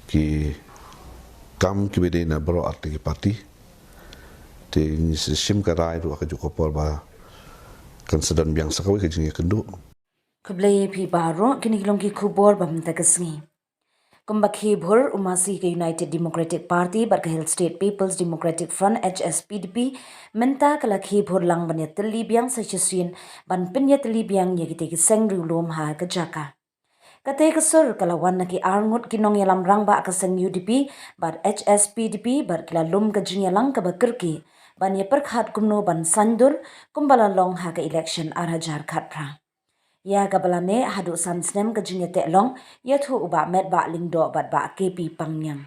ki kam ki bede na bro at ki parti te ni sim ka rai ru ka juko por ba kan sedan biang sakawi ke jingi kendu Kublai pi baro kini kilongki kubor bam tagasngi. Kumbakhi bhur umasi ke United Democratic Party bar ke Hill State People's Democratic Front HSPDP menta kalakhi bhur lang ban yatli biang sachusin ban pin yatli biang yagite ki sengru lom ha ka jaka. Kate kesur kalawan na ki arngut kinong yalam rang ba ka seng UDP bar HSPDP bar kila lum ka jinyalang ka bakirki ban ye perkhat kumno ban sandur kumbala long ha ka election arhajar khatra. Ya gabalane hadu sansnem ka jinyate long yathu uba met ba lingdo bat ba KP pangyang.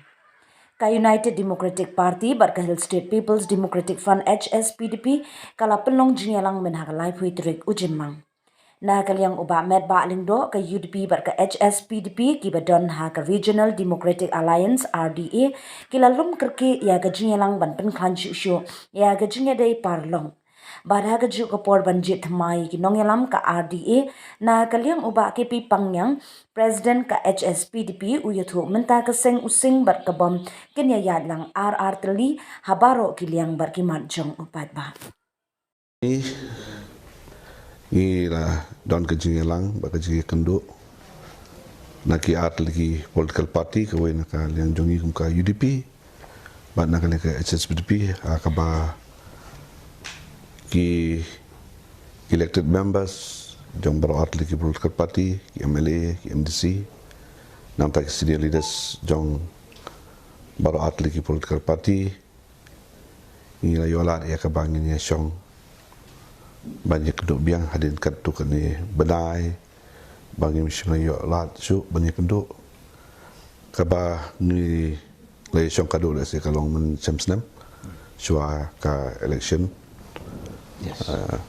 Ka United Democratic Party bar ka Hill State People's Democratic Front HSPDP kala penlong jinyalang men ha ka lai phui trik ujimang. Na kalyang uba met ba lingdo ka UDP bar ka HSPDP ki badon ha ka Regional Democratic Alliance RDA kila lum kerki ya ka jinyalang ban pen khan shu ya ka jinyadai parlong. Badha ka ju ka por banjit thamai ki nongyalam ka RDA na kalyang uba KP pangyang President ka HSPDP uyathu menta ka seng using bar ka bom kenya yadlang RR tali habaro kilyang bar ki matjong upat ba. ni la don ke jingi lang ba ke jingi kendu na ki at lagi political party ke we na ka liang jongi kum ka UDP ba na ka HSPDP ka ba ki elected members jong baro at lagi political party ki MLA ki MDC nam ta senior leaders jong baro at lagi political party ni la yola ya ka bangin ya syong banyak keduk biang hadin katu kani benai bagi misalnya yo lat su banyak keduk kaba ni le syong kadu le se kalong men semsnem syua ka election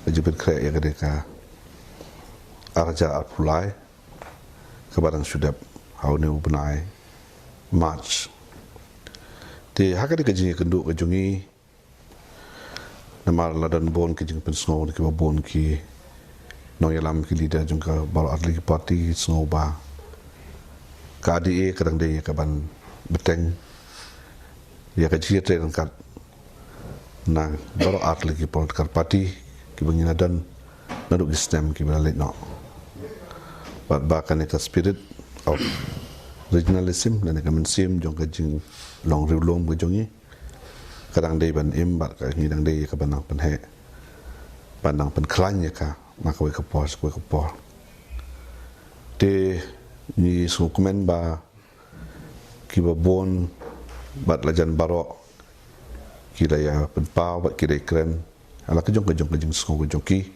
jibin kre ya kade ka arja apulai kabarang sudah hau ne benai march te hakade ka jingi keduk ka jungi namar ladan bon ki jing pen snow ki bon ki no yalam ki leader jung ka bal atli party snow ba ka di kadang de ka ban beteng ya ka ji tre kat na bal atli ki political party ki bangina dan naduk system ki balik no but ba kan eta spirit of regionalism dan ka mensim jung ka jing long rilom ka jungi kadang day ban imbat ka ngidang day ka banang penhe banang penklanya ka maka we ka pos te ni sukumen ba ki ba bon bat lajan barok kira ya penpau bat kira kren ala ka jong sko ka joki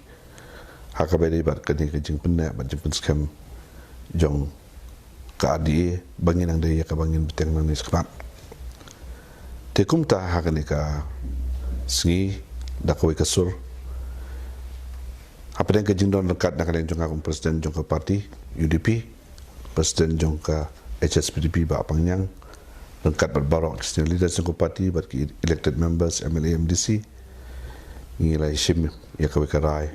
ha ka be bat ka ni ka jing penne bat jing penskem jong ka adi bangin ang day ka bangin beteng nang ni skap te kumta hakani ka singi dakoi kasur apa yang kejindon dekat nak kalian jongka presiden jongka parti UDP presiden jongka HSPDP ba pangyang dekat berbarok senior leaders jongka parti bat elected members MLA MDC ngilai sim ya kawe karai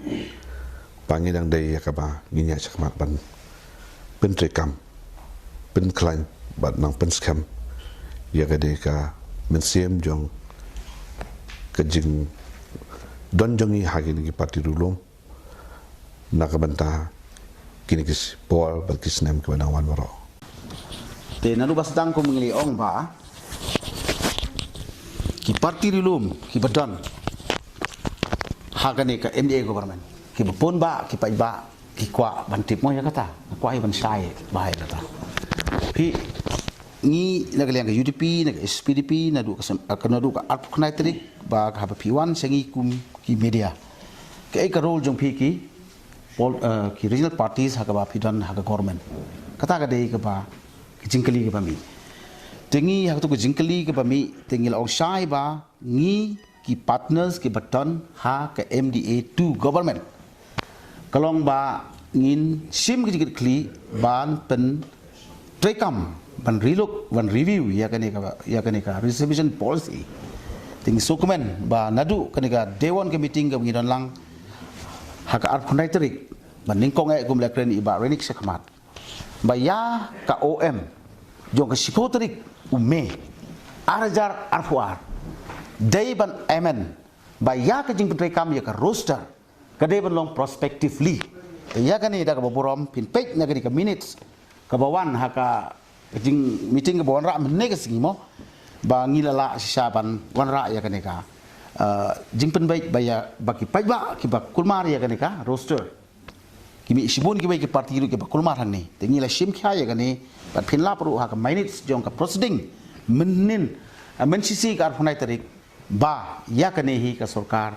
pangidang dai ya kaba nginya chakmat ban pentrekam penklan bat nang penskam ya gade ka mensiem jong kejing don jongi hagi lagi parti dulu nak bantah kini kis pol berkis nem ke banawan baro te nalu basdang ko mengili ong ba ki parti dulu ki badan hagane ka MDA government ki bapon ba ki pai ba ki kwa bantip mo ya kata kwa ban sai bahai kata pi ni nagaliang ka UDP nag SPDP nadu ka arp knaitrik ba ka P1 sengi kum ki media ka ek role jong phi ki ki regional parties ha ka ba pidan ha ka government kata ka dei ka ba ki jingkali ka ba mi tengi ha tu ka jingkali ka ba mi tengil ong shai ba ni ki partners ki baton ha ka MDA 2 government kalong ba ngin sim ki kli ban pen trekam ban relook ban review ya kanika reservation policy ting dokumen ba nadu kanika dewan ke meeting ke ngidan lang haka art connectorik ban ningkong e gum lekren iba renik sekmat ba ya ka OM jong ka sipotrik ume arjar arfuar day ban amen ba ya ka jing petre kam ya ka roster ka day ban long prospectively ya kan ni da ka borom pin pek na ka minutes ka bawan ha ka jing meeting ka bawan ra men ne ka singimo ba ngilala sisapan wan ra ya kan ka jing pen baik ba ya baki pajba ki ba kulmar ya kan ka roster kimi sibun ki baik ki parti ru ki ba kulmar han ni te ngila sim kha ya kan ni ba pin la pru ha ka minutes jong ka proceeding menin mensisi ka arfunai tarik ba ya kan hi ka sarkar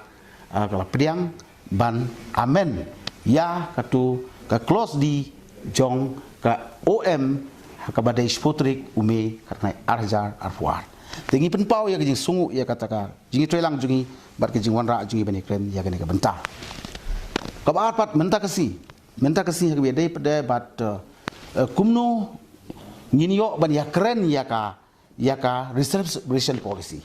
ka priang ban amen ya katu ka close di jong ka OM ka badai sputrik ume karena arjar arfuar tengi penpau ya jing sungu ya kataka jingi trelang jungi bar ke jing wanra jungi bani kren ya gane ka bentar ka ba pat menta kasi ha be dai pada bat kumno nginyo ban ya kren ya ka reservation policy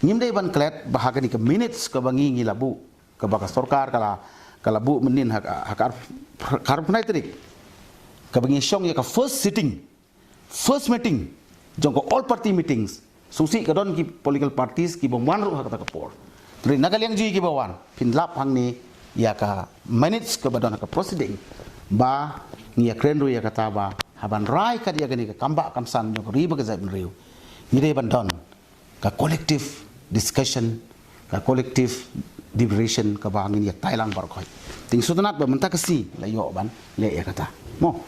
ngim dai ban klet bahaga ni ke minutes ka bangi ngilabu ka baka sarkar kala bu menin hak karpunai trik ka bangi syong ya ka first meeting jong ko all party meetings susi ka don ki political parties ki bomwan ru hak ta kapor tri nagaliang ji ki bawan pinlap hang ni ya ka minutes ka badon ka proceeding ba ni ya krenru ya kata ba haban rai ka dia gani ka kamba kamsan jong riba ka zaib riu ni re ban don ka collective discussion ka collective deliberation ka bangin ya Thailand bar khoi ting sudanat ba menta kasi la yo ban le ya kata mo